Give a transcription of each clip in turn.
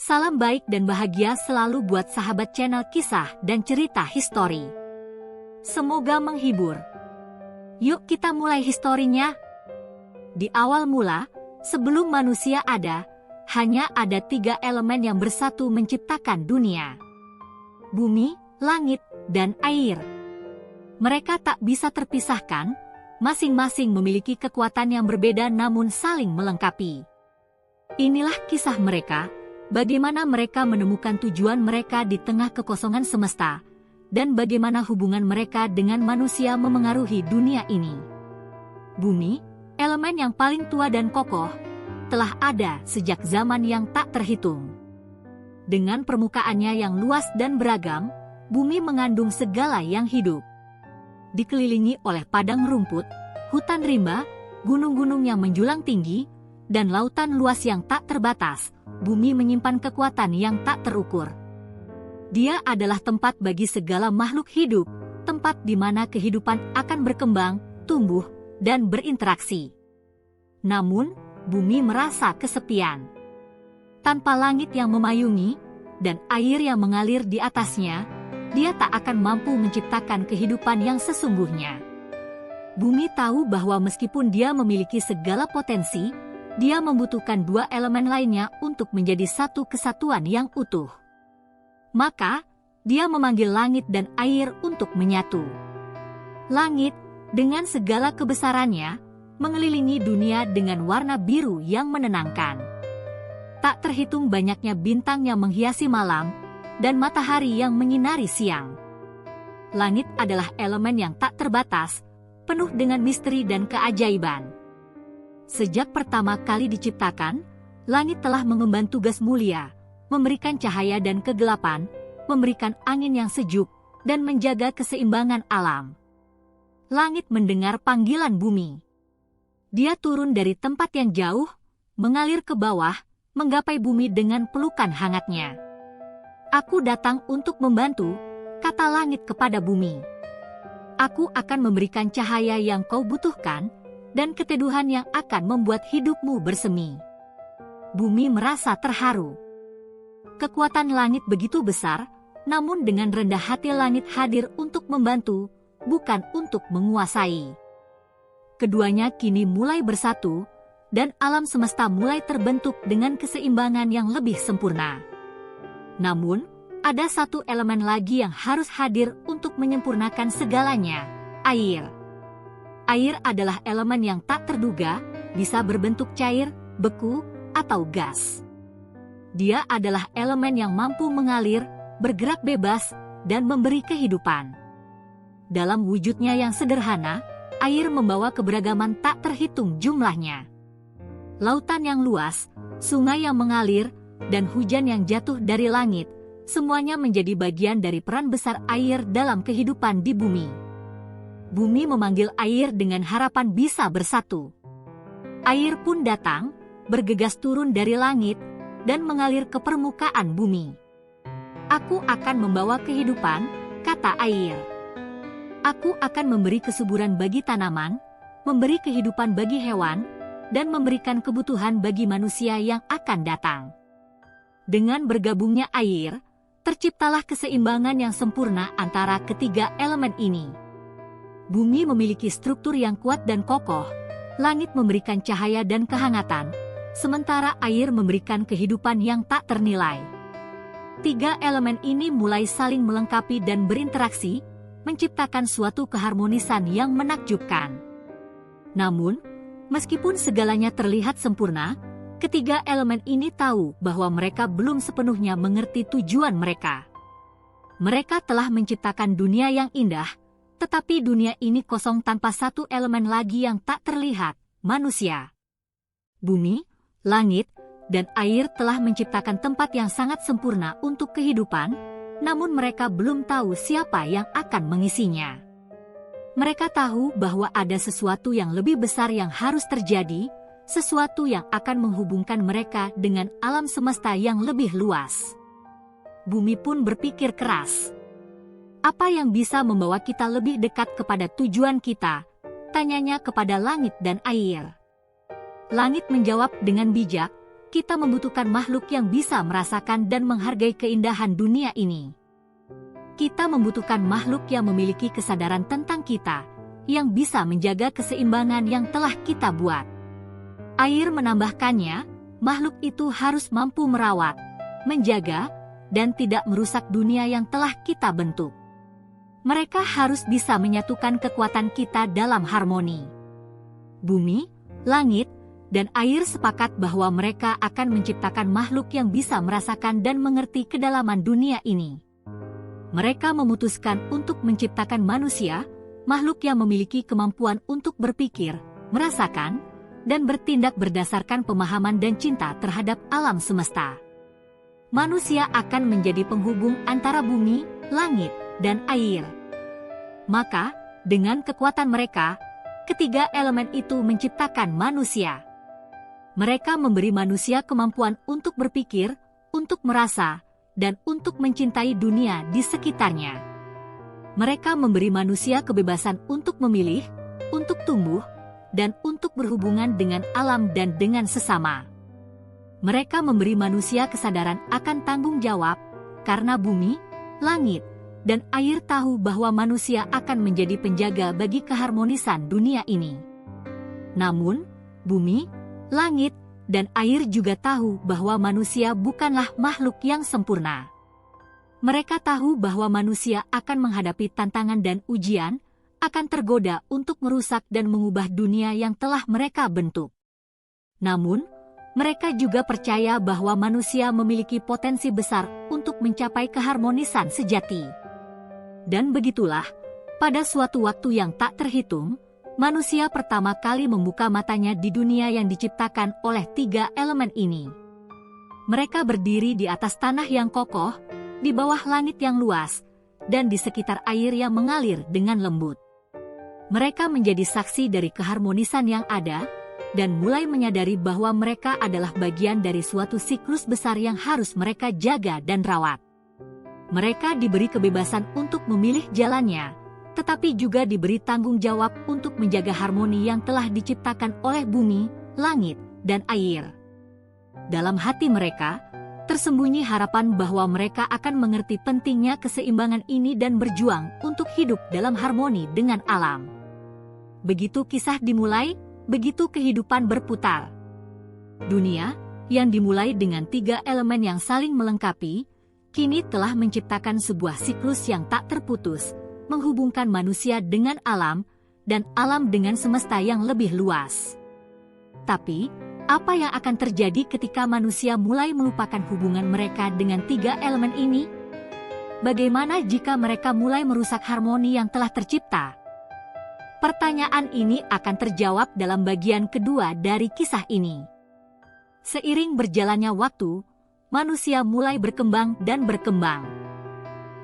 Salam baik dan bahagia selalu buat sahabat channel kisah dan cerita histori. Semoga menghibur. Yuk kita mulai historinya. Di awal mula, sebelum manusia ada, hanya ada 3 elemen yang bersatu menciptakan dunia. Bumi, langit, dan air. Mereka tak bisa terpisahkan, masing-masing memiliki kekuatan yang berbeda namun saling melengkapi. Inilah kisah mereka. Bagaimana mereka menemukan tujuan mereka di tengah kekosongan semesta, dan bagaimana hubungan mereka dengan manusia memengaruhi dunia ini. Bumi, elemen yang paling tua dan kokoh, telah ada sejak zaman yang tak terhitung. Dengan permukaannya yang luas dan beragam, bumi mengandung segala yang hidup. Dikelilingi oleh padang rumput, hutan rimba, gunung-gunung yang menjulang tinggi, dan lautan luas yang tak terbatas, bumi menyimpan kekuatan yang tak terukur. Dia adalah tempat bagi segala makhluk hidup, tempat di mana kehidupan akan berkembang, tumbuh, dan berinteraksi. Namun, bumi merasa kesepian. Tanpa langit yang memayungi, dan air yang mengalir di atasnya, dia tak akan mampu menciptakan kehidupan yang sesungguhnya. Bumi tahu bahwa meskipun dia memiliki segala potensi, dia membutuhkan 2 elemen lainnya untuk menjadi satu kesatuan yang utuh. Maka, dia memanggil langit dan air untuk menyatu. Langit, dengan segala kebesarannya, mengelilingi dunia dengan warna biru yang menenangkan. Tak terhitung banyaknya bintang yang menghiasi malam, dan matahari yang menyinari siang. Langit adalah elemen yang tak terbatas, penuh dengan misteri dan keajaiban. Sejak pertama kali diciptakan, langit telah mengemban tugas mulia, memberikan cahaya dan kegelapan, memberikan angin yang sejuk, dan menjaga keseimbangan alam. Langit mendengar panggilan bumi. Dia turun dari tempat yang jauh, mengalir ke bawah, menggapai bumi dengan pelukan hangatnya. "Aku datang untuk membantu," kata langit kepada bumi. "Aku akan memberikan cahaya yang kau butuhkan, dan keteduhan yang akan membuat hidupmu bersemi." Bumi merasa terharu. Kekuatan langit begitu besar, namun dengan rendah hati langit hadir untuk membantu, bukan untuk menguasai. Keduanya kini mulai bersatu, dan alam semesta mulai terbentuk dengan keseimbangan yang lebih sempurna. Namun, ada satu elemen lagi yang harus hadir untuk menyempurnakan segalanya: air. Air adalah elemen yang tak terduga, bisa berbentuk cair, beku, atau gas. Dia adalah elemen yang mampu mengalir, bergerak bebas, dan memberi kehidupan. Dalam wujudnya yang sederhana, air membawa keberagaman tak terhitung jumlahnya. Lautan yang luas, sungai yang mengalir, dan hujan yang jatuh dari langit, semuanya menjadi bagian dari peran besar air dalam kehidupan di bumi. Bumi memanggil air dengan harapan bisa bersatu. Air pun datang, bergegas turun dari langit, dan mengalir ke permukaan bumi. "Aku akan membawa kehidupan," kata air. "Aku akan memberi kesuburan bagi tanaman, memberi kehidupan bagi hewan, dan memberikan kebutuhan bagi manusia yang akan datang." Dengan bergabungnya air, terciptalah keseimbangan yang sempurna antara ketiga elemen ini. Bumi memiliki struktur yang kuat dan kokoh, langit memberikan cahaya dan kehangatan, sementara air memberikan kehidupan yang tak ternilai. 3 elemen ini mulai saling melengkapi dan berinteraksi, menciptakan suatu keharmonisan yang menakjubkan. Namun, meskipun segalanya terlihat sempurna, ketiga elemen ini tahu bahwa mereka belum sepenuhnya mengerti tujuan mereka. Mereka telah menciptakan dunia yang indah, tetapi dunia ini kosong tanpa satu elemen lagi yang tak terlihat, manusia. Bumi, langit, dan air telah menciptakan tempat yang sangat sempurna untuk kehidupan, namun mereka belum tahu siapa yang akan mengisinya. Mereka tahu bahwa ada sesuatu yang lebih besar yang harus terjadi, sesuatu yang akan menghubungkan mereka dengan alam semesta yang lebih luas. Bumi pun berpikir keras. "Apa yang bisa membawa kita lebih dekat kepada tujuan kita?" tanyanya kepada langit dan air. Langit menjawab dengan bijak, kita membutuhkan makhluk yang bisa merasakan dan menghargai keindahan dunia ini. Kita membutuhkan makhluk yang memiliki kesadaran tentang kita, yang bisa menjaga keseimbangan yang telah kita buat. Air menambahkannya, makhluk itu harus mampu merawat, menjaga, dan tidak merusak dunia yang telah kita bentuk. Mereka harus bisa menyatukan kekuatan kita dalam harmoni. Bumi, langit, dan air sepakat bahwa mereka akan menciptakan makhluk yang bisa merasakan dan mengerti kedalaman dunia ini. Mereka memutuskan untuk menciptakan manusia, makhluk yang memiliki kemampuan untuk berpikir, merasakan, dan bertindak berdasarkan pemahaman dan cinta terhadap alam semesta. Manusia akan menjadi penghubung antara bumi, langit, dan air. Maka, dengan kekuatan mereka, ketiga elemen itu menciptakan manusia. Mereka memberi manusia kemampuan untuk berpikir, untuk merasa, dan untuk mencintai dunia di sekitarnya. Mereka memberi manusia kebebasan untuk memilih, untuk tumbuh, dan untuk berhubungan dengan alam dan dengan sesama. Mereka memberi manusia kesadaran akan tanggung jawab, karena bumi, langit, dan air tahu bahwa manusia akan menjadi penjaga bagi keharmonisan dunia ini. Namun, bumi, langit, dan air juga tahu bahwa manusia bukanlah makhluk yang sempurna. Mereka tahu bahwa manusia akan menghadapi tantangan dan ujian, akan tergoda untuk merusak dan mengubah dunia yang telah mereka bentuk. Namun, mereka juga percaya bahwa manusia memiliki potensi besar untuk mencapai keharmonisan sejati. Dan begitulah, pada suatu waktu yang tak terhitung, manusia pertama kali membuka matanya di dunia yang diciptakan oleh tiga elemen ini. Mereka berdiri di atas tanah yang kokoh, di bawah langit yang luas, dan di sekitar air yang mengalir dengan lembut. Mereka menjadi saksi dari keharmonisan yang ada, dan mulai menyadari bahwa mereka adalah bagian dari suatu siklus besar yang harus mereka jaga dan rawat. Mereka diberi kebebasan untuk memilih jalannya, tetapi juga diberi tanggung jawab untuk menjaga harmoni yang telah diciptakan oleh bumi, langit, dan air. Dalam hati mereka, tersembunyi harapan bahwa mereka akan mengerti pentingnya keseimbangan ini dan berjuang untuk hidup dalam harmoni dengan alam. Begitu kisah dimulai, begitu kehidupan berputar. Dunia, yang dimulai dengan tiga elemen yang saling melengkapi, kini telah menciptakan sebuah siklus yang tak terputus, menghubungkan manusia dengan alam, dan alam dengan semesta yang lebih luas. Tapi, apa yang akan terjadi ketika manusia mulai melupakan hubungan mereka dengan tiga elemen ini? Bagaimana jika mereka mulai merusak harmoni yang telah tercipta? Pertanyaan ini akan terjawab dalam bagian kedua dari kisah ini. Seiring berjalannya waktu, manusia mulai berkembang dan berkembang.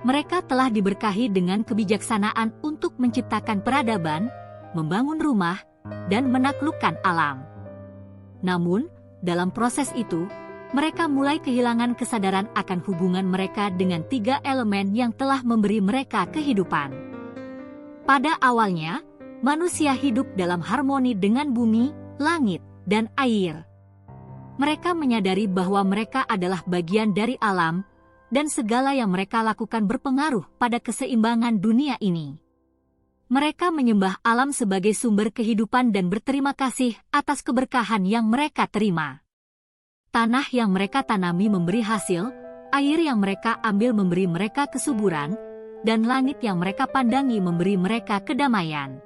Mereka telah diberkahi dengan kebijaksanaan untuk menciptakan peradaban, membangun rumah, dan menaklukkan alam. Namun, dalam proses itu, mereka mulai kehilangan kesadaran akan hubungan mereka dengan tiga elemen yang telah memberi mereka kehidupan. Pada awalnya, manusia hidup dalam harmoni dengan bumi, langit, dan air. Mereka menyadari bahwa mereka adalah bagian dari alam, dan segala yang mereka lakukan berpengaruh pada keseimbangan dunia ini. Mereka menyembah alam sebagai sumber kehidupan dan berterima kasih atas keberkahan yang mereka terima. Tanah yang mereka tanami memberi hasil, air yang mereka ambil memberi mereka kesuburan, dan langit yang mereka pandangi memberi mereka kedamaian.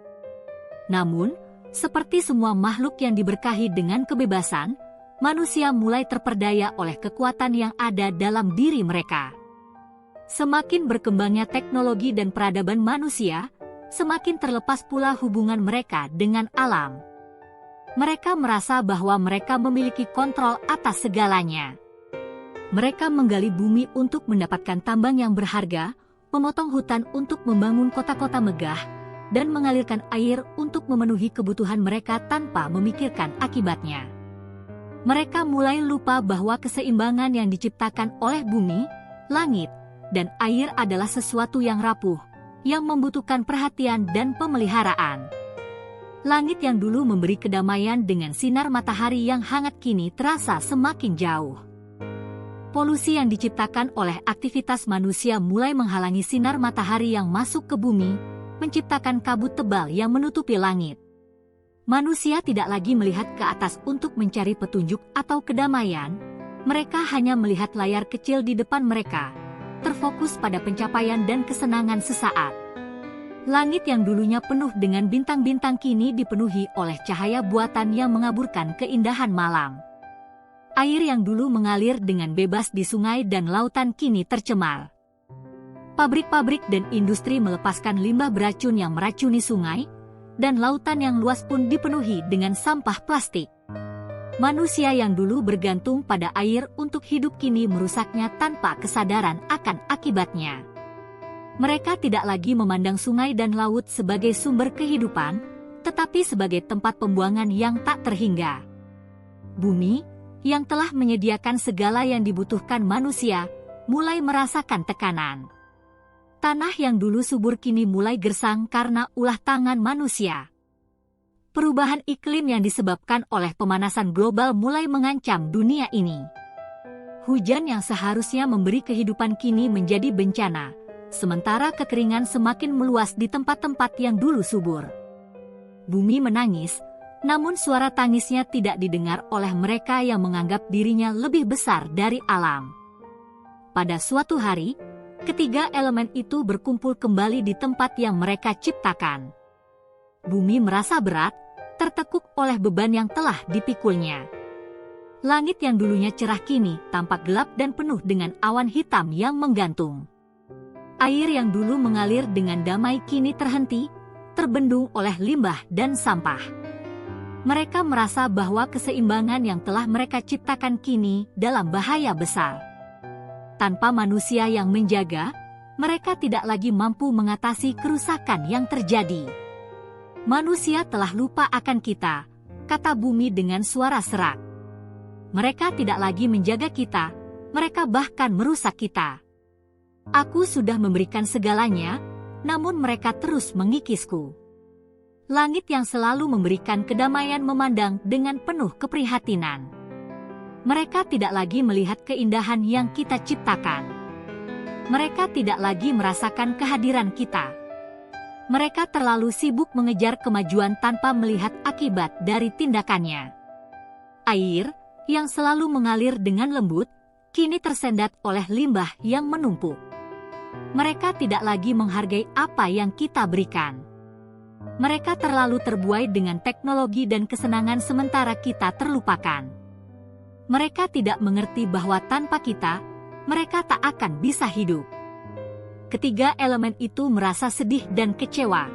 Namun, seperti semua makhluk yang diberkahi dengan kebebasan, manusia mulai terperdaya oleh kekuatan yang ada dalam diri mereka. Semakin berkembangnya teknologi dan peradaban manusia, semakin terlepas pula hubungan mereka dengan alam. Mereka merasa bahwa mereka memiliki kontrol atas segalanya. Mereka menggali bumi untuk mendapatkan tambang yang berharga, memotong hutan untuk membangun kota-kota megah, dan mengalirkan air untuk memenuhi kebutuhan mereka tanpa memikirkan akibatnya. Mereka mulai lupa bahwa keseimbangan yang diciptakan oleh bumi, langit, dan air adalah sesuatu yang rapuh, yang membutuhkan perhatian dan pemeliharaan. Langit yang dulu memberi kedamaian dengan sinar matahari yang hangat kini terasa semakin jauh. Polusi yang diciptakan oleh aktivitas manusia mulai menghalangi sinar matahari yang masuk ke bumi, menciptakan kabut tebal yang menutupi langit. Manusia tidak lagi melihat ke atas untuk mencari petunjuk atau kedamaian, mereka hanya melihat layar kecil di depan mereka, terfokus pada pencapaian dan kesenangan sesaat. Langit yang dulunya penuh dengan bintang-bintang kini dipenuhi oleh cahaya buatan yang mengaburkan keindahan malam. Air yang dulu mengalir dengan bebas di sungai dan lautan kini tercemar. Pabrik-pabrik dan industri melepaskan limbah beracun yang meracuni sungai, dan lautan yang luas pun dipenuhi dengan sampah plastik. Manusia yang dulu bergantung pada air untuk hidup kini merusaknya tanpa kesadaran akan akibatnya. Mereka tidak lagi memandang sungai dan laut sebagai sumber kehidupan, tetapi sebagai tempat pembuangan yang tak terhingga. Bumi, yang telah menyediakan segala yang dibutuhkan manusia, mulai merasakan tekanan. Tanah yang dulu subur kini mulai gersang karena ulah tangan manusia. Perubahan iklim yang disebabkan oleh pemanasan global mulai mengancam dunia ini. Hujan yang seharusnya memberi kehidupan kini menjadi bencana, sementara kekeringan semakin meluas di tempat-tempat yang dulu subur. Bumi menangis, namun suara tangisnya tidak didengar oleh mereka yang menganggap dirinya lebih besar dari alam. Pada suatu hari, ketiga elemen itu berkumpul kembali di tempat yang mereka ciptakan. Bumi merasa berat, tertekuk oleh beban yang telah dipikulnya. Langit yang dulunya cerah kini tampak gelap dan penuh dengan awan hitam yang menggantung. Air yang dulu mengalir dengan damai kini terhenti, terbendung oleh limbah dan sampah. Mereka merasa bahwa keseimbangan yang telah mereka ciptakan kini dalam bahaya besar. Tanpa manusia yang menjaga, mereka tidak lagi mampu mengatasi kerusakan yang terjadi. Manusia telah lupa akan kita, kata bumi dengan suara serak. Mereka tidak lagi menjaga kita, mereka bahkan merusak kita. Aku sudah memberikan segalanya, namun mereka terus mengikisku. Langit yang selalu memberikan kedamaian memandang dengan penuh keprihatinan. Mereka tidak lagi melihat keindahan yang kita ciptakan. Mereka tidak lagi merasakan kehadiran kita. Mereka terlalu sibuk mengejar kemajuan tanpa melihat akibat dari tindakannya. Air, yang selalu mengalir dengan lembut, kini tersendat oleh limbah yang menumpuk. Mereka tidak lagi menghargai apa yang kita berikan. Mereka terlalu terbuai dengan teknologi dan kesenangan sementara kita terlupakan. Mereka tidak mengerti bahwa tanpa kita, mereka tak akan bisa hidup. Ketiga elemen itu merasa sedih dan kecewa.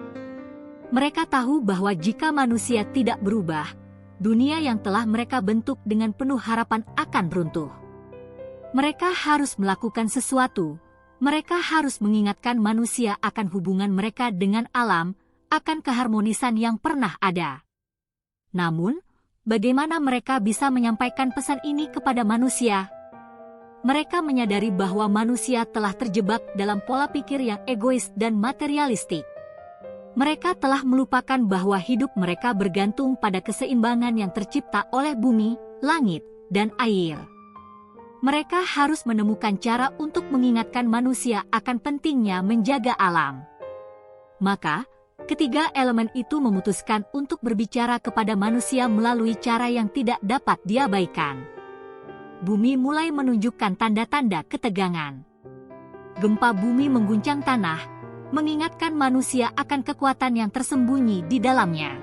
Mereka tahu bahwa jika manusia tidak berubah, dunia yang telah mereka bentuk dengan penuh harapan akan runtuh. Mereka harus melakukan sesuatu. Mereka harus mengingatkan manusia akan hubungan mereka dengan alam, akan keharmonisan yang pernah ada. Namun, bagaimana mereka bisa menyampaikan pesan ini kepada manusia? Mereka menyadari bahwa manusia telah terjebak dalam pola pikir yang egois dan materialistik. Mereka telah melupakan bahwa hidup mereka bergantung pada keseimbangan yang tercipta oleh bumi, langit, dan air. Mereka harus menemukan cara untuk mengingatkan manusia akan pentingnya menjaga alam. Maka, ketiga elemen itu memutuskan untuk berbicara kepada manusia melalui cara yang tidak dapat diabaikan. Bumi mulai menunjukkan tanda-tanda ketegangan. Gempa bumi mengguncang tanah, mengingatkan manusia akan kekuatan yang tersembunyi di dalamnya.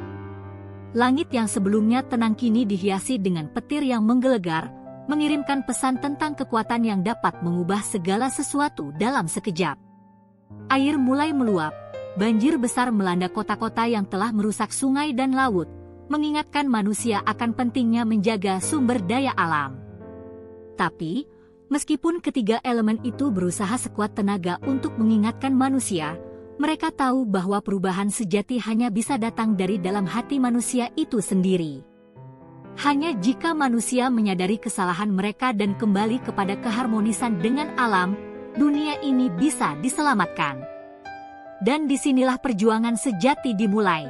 Langit yang sebelumnya tenang kini dihiasi dengan petir yang menggelegar, mengirimkan pesan tentang kekuatan yang dapat mengubah segala sesuatu dalam sekejap. Air mulai meluap, banjir besar melanda kota-kota yang telah merusak sungai dan laut, mengingatkan manusia akan pentingnya menjaga sumber daya alam. Tapi, meskipun ketiga elemen itu berusaha sekuat tenaga untuk mengingatkan manusia, mereka tahu bahwa perubahan sejati hanya bisa datang dari dalam hati manusia itu sendiri. Hanya jika manusia menyadari kesalahan mereka dan kembali kepada keharmonisan dengan alam, dunia ini bisa diselamatkan. Dan disinilah perjuangan sejati dimulai.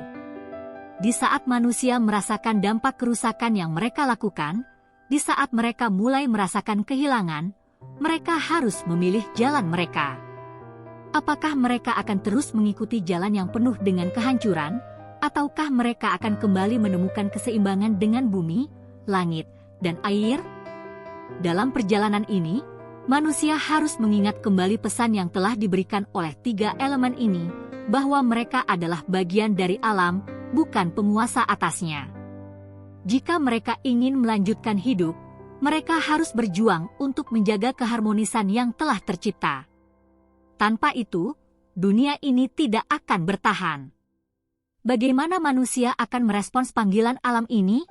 Di saat manusia merasakan dampak kerusakan yang mereka lakukan, di saat mereka mulai merasakan kehilangan, mereka harus memilih jalan mereka. Apakah mereka akan terus mengikuti jalan yang penuh dengan kehancuran, ataukah mereka akan kembali menemukan keseimbangan dengan bumi, langit, dan air? Dalam perjalanan ini, manusia harus mengingat kembali pesan yang telah diberikan oleh 3 elemen ini, bahwa mereka adalah bagian dari alam, bukan penguasa atasnya. Jika mereka ingin melanjutkan hidup, mereka harus berjuang untuk menjaga keharmonisan yang telah tercipta. Tanpa itu, dunia ini tidak akan bertahan. Bagaimana manusia akan merespons panggilan alam ini?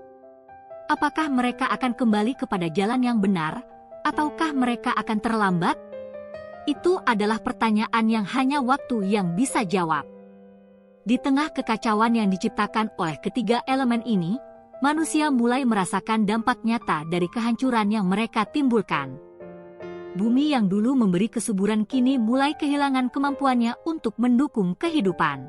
Apakah mereka akan kembali kepada jalan yang benar, ataukah mereka akan terlambat? Itu adalah pertanyaan yang hanya waktu yang bisa jawab. Di tengah kekacauan yang diciptakan oleh ketiga elemen ini, manusia mulai merasakan dampak nyata dari kehancuran yang mereka timbulkan. Bumi yang dulu memberi kesuburan kini mulai kehilangan kemampuannya untuk mendukung kehidupan.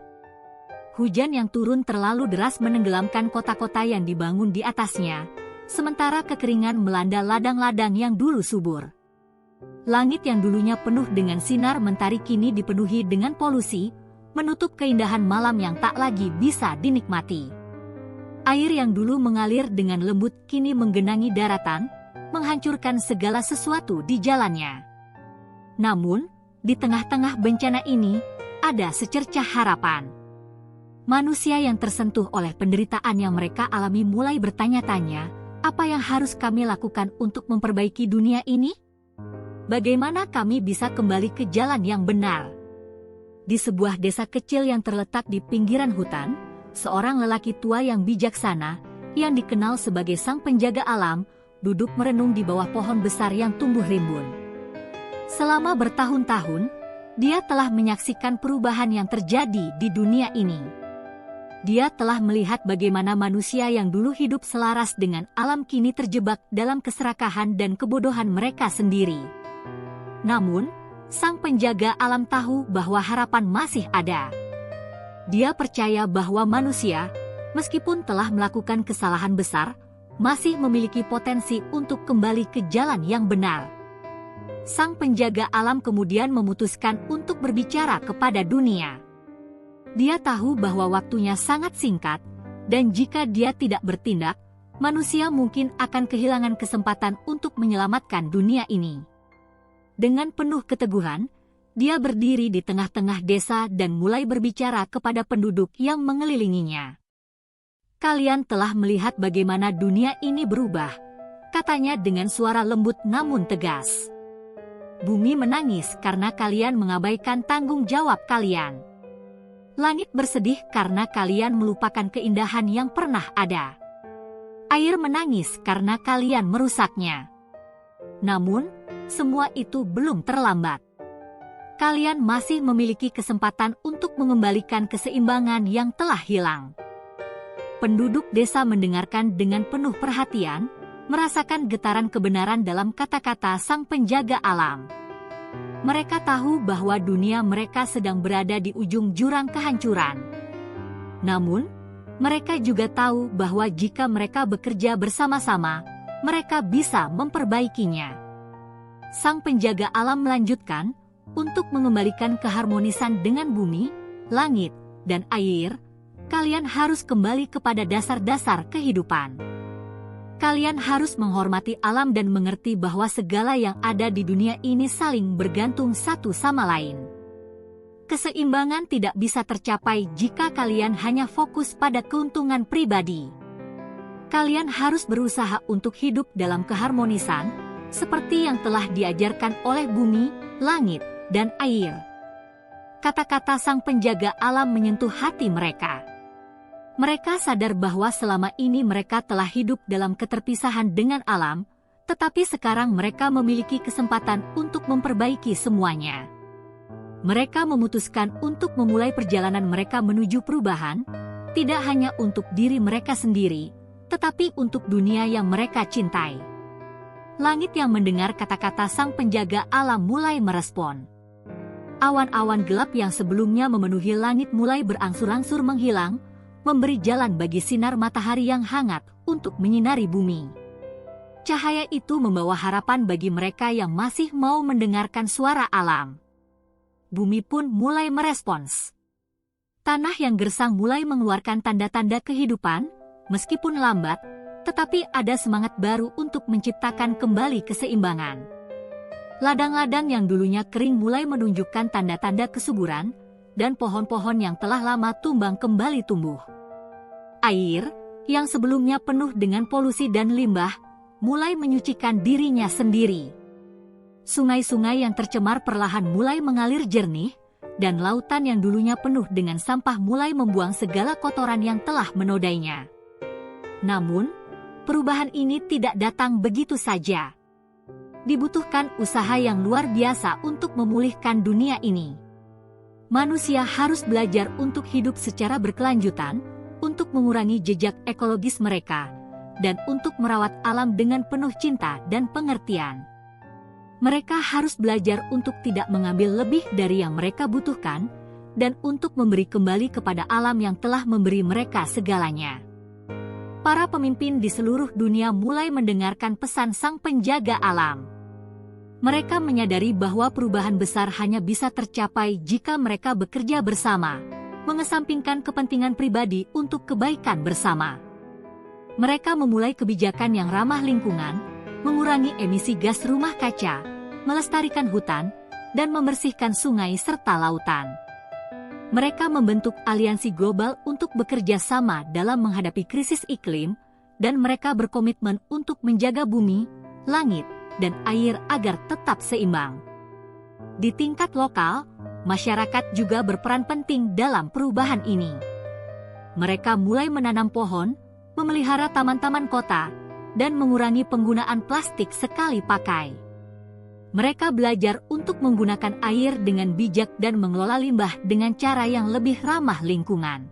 Hujan yang turun terlalu deras menenggelamkan kota-kota yang dibangun di atasnya, sementara kekeringan melanda ladang-ladang yang dulu subur. Langit yang dulunya penuh dengan sinar mentari kini dipenuhi dengan polusi, menutup keindahan malam yang tak lagi bisa dinikmati. Air yang dulu mengalir dengan lembut kini menggenangi daratan, menghancurkan segala sesuatu di jalannya. Namun, di tengah-tengah bencana ini, ada secercah harapan. Manusia yang tersentuh oleh penderitaan yang mereka alami mulai bertanya-tanya, apa yang harus kami lakukan untuk memperbaiki dunia ini? Bagaimana kami bisa kembali ke jalan yang benar? Di sebuah desa kecil yang terletak di pinggiran hutan, seorang lelaki tua yang bijaksana, yang dikenal sebagai sang penjaga alam, duduk merenung di bawah pohon besar yang tumbuh rimbun. Selama bertahun-tahun, dia telah menyaksikan perubahan yang terjadi di dunia ini. Dia telah melihat bagaimana manusia yang dulu hidup selaras dengan alam kini terjebak dalam keserakahan dan kebodohan mereka sendiri. Namun, sang penjaga alam tahu bahwa harapan masih ada. Dia percaya bahwa manusia, meskipun telah melakukan kesalahan besar, masih memiliki potensi untuk kembali ke jalan yang benar. Sang penjaga alam kemudian memutuskan untuk berbicara kepada dunia. Dia tahu bahwa waktunya sangat singkat, dan jika dia tidak bertindak, manusia mungkin akan kehilangan kesempatan untuk menyelamatkan dunia ini. Dengan penuh keteguhan, dia berdiri di tengah-tengah desa dan mulai berbicara kepada penduduk yang mengelilinginya. Kalian telah melihat bagaimana dunia ini berubah, katanya dengan suara lembut namun tegas. Bumi menangis karena kalian mengabaikan tanggung jawab kalian. Langit bersedih karena kalian melupakan keindahan yang pernah ada. Air menangis karena kalian merusaknya. Namun, semua itu belum terlambat. Kalian masih memiliki kesempatan untuk mengembalikan keseimbangan yang telah hilang. Penduduk desa mendengarkan dengan penuh perhatian, merasakan getaran kebenaran dalam kata-kata sang penjaga alam. Mereka tahu bahwa dunia mereka sedang berada di ujung jurang kehancuran. Namun, mereka juga tahu bahwa jika mereka bekerja bersama-sama, mereka bisa memperbaikinya. Sang penjaga alam melanjutkan, untuk mengembalikan keharmonisan dengan bumi, langit, dan air, kalian harus kembali kepada dasar-dasar kehidupan. Kalian harus menghormati alam dan mengerti bahwa segala yang ada di dunia ini saling bergantung satu sama lain. Keseimbangan tidak bisa tercapai jika kalian hanya fokus pada keuntungan pribadi. Kalian harus berusaha untuk hidup dalam keharmonisan, seperti yang telah diajarkan oleh bumi, langit, dan air. Kata-kata sang penjaga alam menyentuh hati mereka. Mereka sadar bahwa selama ini mereka telah hidup dalam keterpisahan dengan alam, tetapi sekarang mereka memiliki kesempatan untuk memperbaiki semuanya. Mereka memutuskan untuk memulai perjalanan mereka menuju perubahan, tidak hanya untuk diri mereka sendiri, tetapi untuk dunia yang mereka cintai. Langit yang mendengar kata-kata sang penjaga alam mulai merespon. Awan-awan gelap yang sebelumnya memenuhi langit mulai berangsur-angsur menghilang, memberi jalan bagi sinar matahari yang hangat untuk menyinari bumi. Cahaya itu membawa harapan bagi mereka yang masih mau mendengarkan suara alam. Bumi pun mulai merespons. Tanah yang gersang mulai mengeluarkan tanda-tanda kehidupan, meskipun lambat, tetapi ada semangat baru untuk menciptakan kembali keseimbangan. Ladang-ladang yang dulunya kering mulai menunjukkan tanda-tanda kesuburan, dan pohon-pohon yang telah lama tumbang kembali tumbuh. Air, yang sebelumnya penuh dengan polusi dan limbah, mulai menyucikan dirinya sendiri. Sungai-sungai yang tercemar perlahan mulai mengalir jernih, dan lautan yang dulunya penuh dengan sampah mulai membuang segala kotoran yang telah menodainya. Namun, perubahan ini tidak datang begitu saja. Dibutuhkan usaha yang luar biasa untuk memulihkan dunia ini. Manusia harus belajar untuk hidup secara berkelanjutan, untuk mengurangi jejak ekologis mereka, dan untuk merawat alam dengan penuh cinta dan pengertian. Mereka harus belajar untuk tidak mengambil lebih dari yang mereka butuhkan, dan untuk memberi kembali kepada alam yang telah memberi mereka segalanya. Para pemimpin di seluruh dunia mulai mendengarkan pesan Sang Penjaga Alam. Mereka menyadari bahwa perubahan besar hanya bisa tercapai jika mereka bekerja bersama, mengesampingkan kepentingan pribadi untuk kebaikan bersama. Mereka memulai kebijakan yang ramah lingkungan, mengurangi emisi gas rumah kaca, melestarikan hutan, dan membersihkan sungai serta lautan. Mereka membentuk aliansi global untuk bekerja sama dalam menghadapi krisis iklim, dan mereka berkomitmen untuk menjaga bumi, langit, dan air agar tetap seimbang. Di tingkat lokal, masyarakat juga berperan penting dalam perubahan ini. Mereka mulai menanam pohon, memelihara taman-taman kota, dan mengurangi penggunaan plastik sekali pakai. Mereka belajar untuk menggunakan air dengan bijak dan mengelola limbah dengan cara yang lebih ramah lingkungan.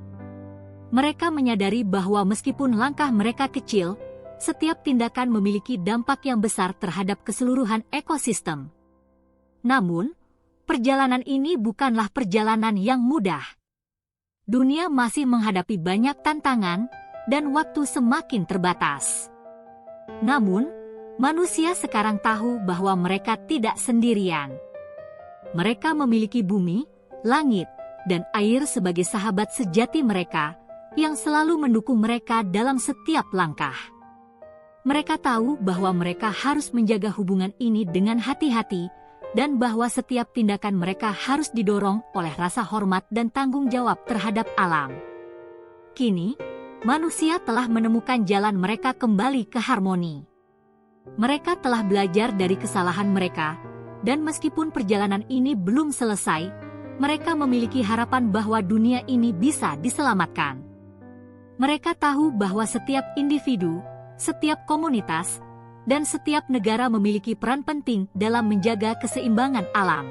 Mereka menyadari bahwa meskipun langkah mereka kecil, setiap tindakan memiliki dampak yang besar terhadap keseluruhan ekosistem. Namun, perjalanan ini bukanlah perjalanan yang mudah. Dunia masih menghadapi banyak tantangan, dan waktu semakin terbatas. Namun, manusia sekarang tahu bahwa mereka tidak sendirian. Mereka memiliki bumi, langit, dan air sebagai sahabat sejati mereka, yang selalu mendukung mereka dalam setiap langkah. Mereka tahu bahwa mereka harus menjaga hubungan ini dengan hati-hati, dan bahwa setiap tindakan mereka harus didorong oleh rasa hormat dan tanggung jawab terhadap alam. Kini, manusia telah menemukan jalan mereka kembali ke harmoni. Mereka telah belajar dari kesalahan mereka, dan meskipun perjalanan ini belum selesai, mereka memiliki harapan bahwa dunia ini bisa diselamatkan. Mereka tahu bahwa setiap individu, setiap komunitas, dan setiap negara memiliki peran penting dalam menjaga keseimbangan alam.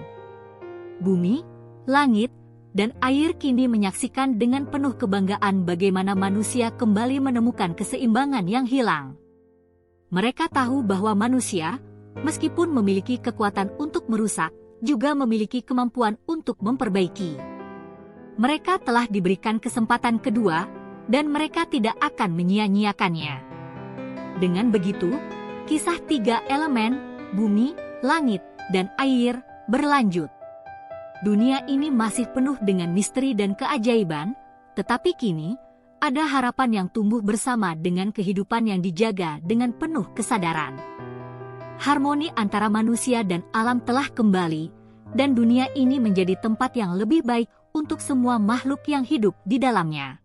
Bumi, langit, dan air kini menyaksikan dengan penuh kebanggaan bagaimana manusia kembali menemukan keseimbangan yang hilang. Mereka tahu bahwa manusia, meskipun memiliki kekuatan untuk merusak, juga memiliki kemampuan untuk memperbaiki. Mereka telah diberikan kesempatan kedua, dan mereka tidak akan menyia-nyiakannya. Dengan begitu, kisah tiga elemen, bumi, langit, dan air, berlanjut. Dunia ini masih penuh dengan misteri dan keajaiban, tetapi kini, ada harapan yang tumbuh bersama dengan kehidupan yang dijaga dengan penuh kesadaran. Harmoni antara manusia dan alam telah kembali, dan dunia ini menjadi tempat yang lebih baik untuk semua makhluk yang hidup di dalamnya.